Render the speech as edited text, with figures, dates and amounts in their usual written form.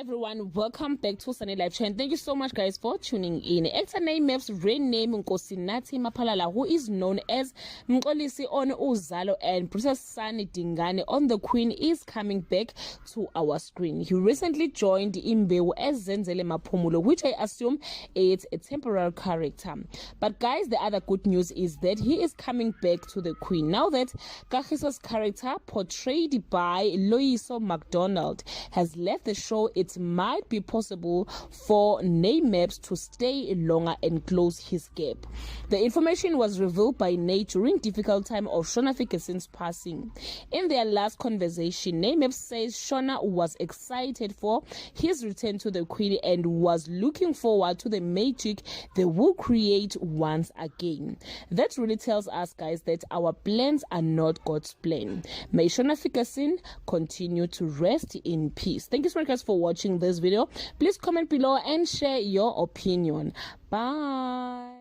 everyone, welcome back to Sunny Live Chat. Thank you so much guys for tuning in. Actor Naimap's real name Nkosinathi Maphalala, who is known as Mxolisi on Uzalo and Princess Sani Dingane on The Queen, is coming back to our screen. He recently joined Imbewu as Zenzele Maphumulo, which I assume it's a temporary character. But guys, the other good news is that he is coming back to The Queen now that Kagiso's character, portrayed by Loyiso McDonald, has left the show. It might be possible for Naimap's to stay longer and close his gap. The information was revealed by Nate during difficult time of Shona Ferguson's passing. In their last conversation, Naimap says Shona was excited for his return to The Queen and was looking forward to the magic they will create once again. That really tells us, guys, that our plans are not God's plan. May Shona Ferguson continue to rest in peace. Thank you so much guys for watching this video. Please comment below and share your opinion. Bye.